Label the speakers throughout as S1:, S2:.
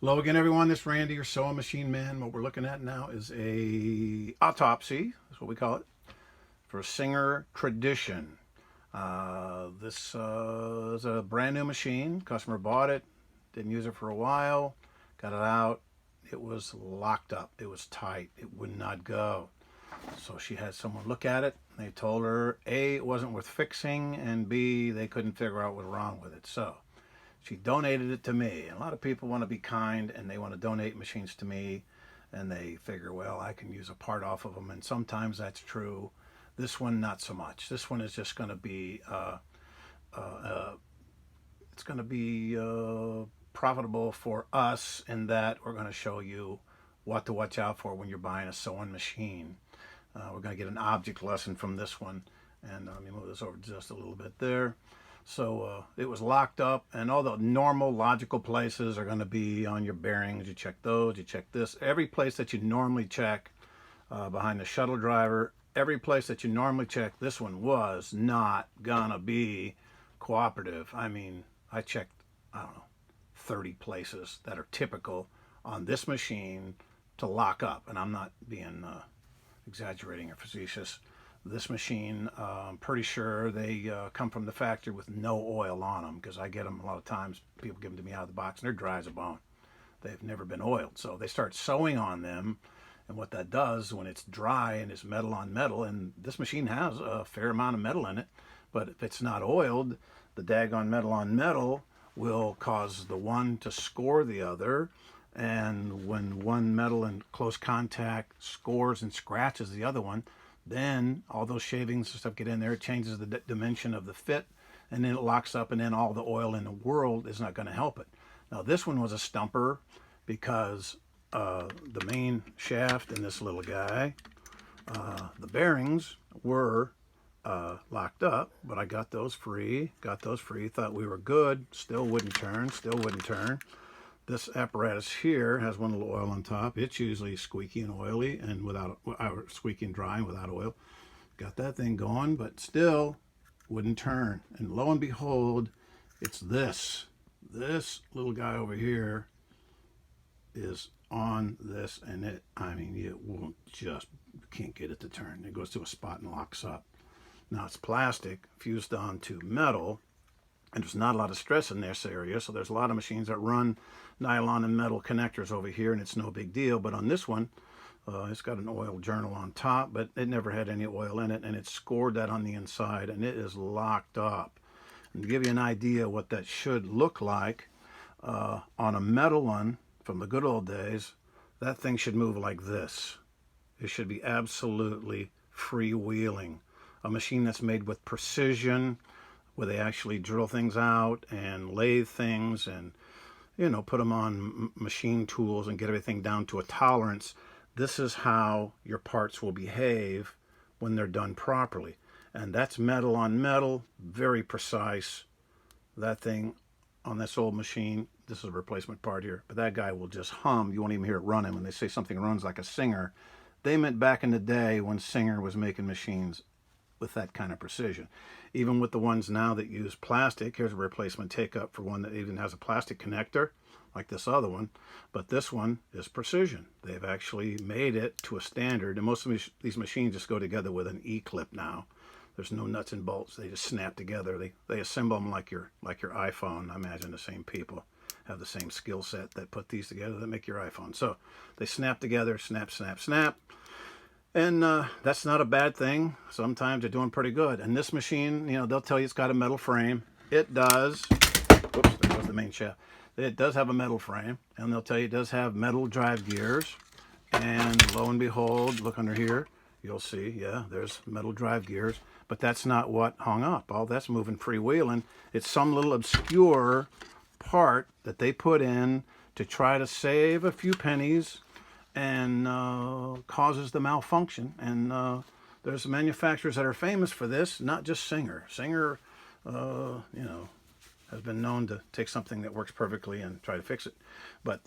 S1: Hello again, everyone. This is Randy, your sewing machine man. What we're looking at now is a autopsy. That's what we call it, for a Singer Tradition. This is a brand new machine. Customer bought it, didn't use it for a while, got it out. It was locked up. It was tight. It would not go. So she had someone look at it. They told her A, it wasn't worth fixing, and B, they couldn't figure out what was wrong with it. So she donated it to me. A lot of people want to be kind and they want to donate machines to me, and they figure, well, I can use a part off of them, and sometimes that's true. This one, not so much. This one is just going to be it's going to be profitable for us in that we're going to show you what to watch out for when you're buying a sewing machine. We're going to get an object lesson from this one, and let me move this over just a little bit there. So it was locked up, and all the normal logical places are going to be on your bearings. You check those, you check this. Every place that you normally check behind the shuttle driver, every place that you normally check, this one was not going to be cooperative. I mean, I checked, I don't know, 30 places that are typical on this machine to lock up. And I'm not being exaggerating or facetious. This machine, I'm pretty sure they come from the factory with no oil on them, because I get them a lot of times. People give them to me out of the box and they're dry as a bone. They've never been oiled. So they start sewing on them, and what that does when it's dry and it's metal on metal, and this machine has a fair amount of metal in it, but if it's not oiled, the daggone metal on metal will cause the one to score the other. And when one metal in close contact scores and scratches the other one, then all those shavings and stuff get in there. It changes the dimension of the fit, and then it locks up, and then all the oil in the world is not going to help it. Now this one was a stumper because the main shaft and this little guy, the bearings were locked up, but I got those free. Thought we were good. Still wouldn't turn. This apparatus here has one little oil on top. It's usually squeaky and oily, and squeaky and dry and without oil. Got that thing going, but still wouldn't turn. And lo and behold, it's this little guy over here is on this, and it won't, just can't get it to turn. It goes to a spot and locks up. Now it's plastic fused onto metal, and there's not a lot of stress in this area, so there's a lot of machines that run nylon and metal connectors over here, and it's no big deal. But on this one, it's got an oil journal on top, but it never had any oil in it, and it scored that on the inside, and it is locked up. And to give you an idea what that should look like, on a metal one from the good old days, that thing should move like this. It should be absolutely freewheeling. A machine that's made with precision, where they actually drill things out and lathe things and, put them on machine tools and get everything down to a tolerance. This is how your parts will behave when they're done properly. And that's metal on metal, very precise. That thing on this old machine, this is a replacement part here, but that guy will just hum. You won't even hear it running. When they say something runs like a Singer, they meant back in the day when Singer was making machines with that kind of precision. Even with the ones now that use plastic, here's a replacement take-up for one that even has a plastic connector, like this other one, but this one is precision. They've actually made it to a standard, and most of these machines just go together with an E-clip now. There's no nuts and bolts. They just snap together. They assemble them like your iPhone. I imagine the same people have the same skill set that put these together that make your iPhone. So they snap together, snap, snap, snap. And that's not a bad thing. Sometimes they're doing pretty good. And this machine, they'll tell you it's got a metal frame. It does. Whoops, there goes the main shaft. It does have a metal frame. And they'll tell you it does have metal drive gears. And lo and behold, look under here. You'll see, yeah, there's metal drive gears. But that's not what hung up. All that's moving freewheeling. It's some little obscure part that they put in to try to save a few pennies, and causes the malfunction. And there's manufacturers that are famous for this, not just Singer. Singer, has been known to take something that works perfectly and try to fix it. But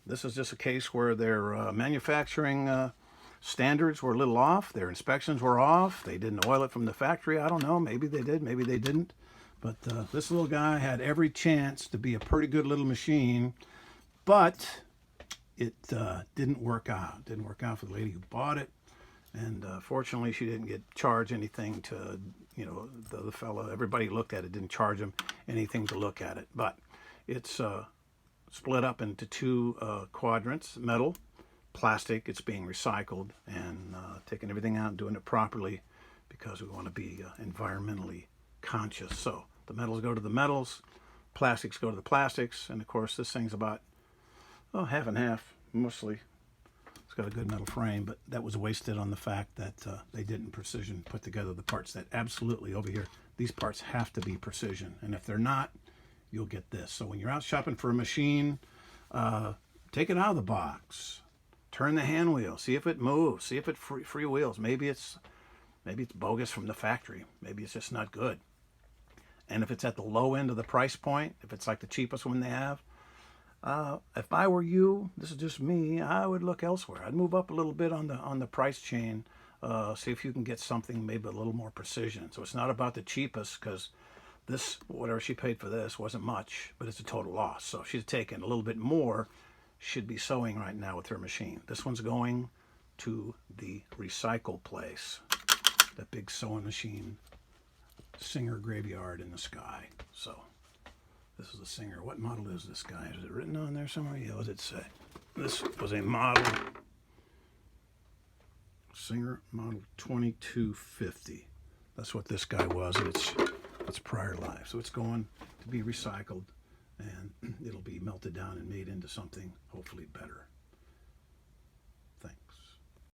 S1: this is just a case where their manufacturing standards were a little off. Their inspections were off. They didn't oil it from the factory. I don't know. Maybe they did. Maybe they didn't. But this little guy had every chance to be a pretty good little machine But it didn't work out. Didn't work out for the lady who bought it. And fortunately, she didn't get charged anything to, you know, the fellow. Everybody looked at it, didn't charge him anything to look at it. But it's split up into two quadrants: metal, plastic. It's being recycled, and taking everything out and doing it properly because we want to be environmentally conscious. So the metals go to the metals, plastics go to the plastics, and of course this thing's about half and half mostly. It's got a good metal frame, but that was wasted on the fact that they didn't precision put together the parts. That absolutely over here, these parts have to be precision, and if they're not, you'll get this. So when you're out shopping for a machine, take it out of the box, turn the hand wheel, see if it moves, see if it free wheels. Maybe it's bogus from the factory. Maybe it's just not good. And if it's at the low end of the price point, if it's like the cheapest one they have, if I were you, this is just me, I would look elsewhere. I'd move up a little bit on the price chain, see if you can get something maybe a little more precision. So it's not about the cheapest, because this, whatever she paid for this, wasn't much, but it's a total loss. So if she's taking a little bit more, she'd be sewing right now with her machine. This one's going to the recycle place, that big sewing machine, Singer Graveyard in the Sky. So this is a Singer. What model is this guy? Is it written on there somewhere? Yeah, what does it say? This was a model, Singer model 2250. That's what this guy was, and it's prior life. So it's going to be recycled, and it'll be melted down and made into something hopefully better.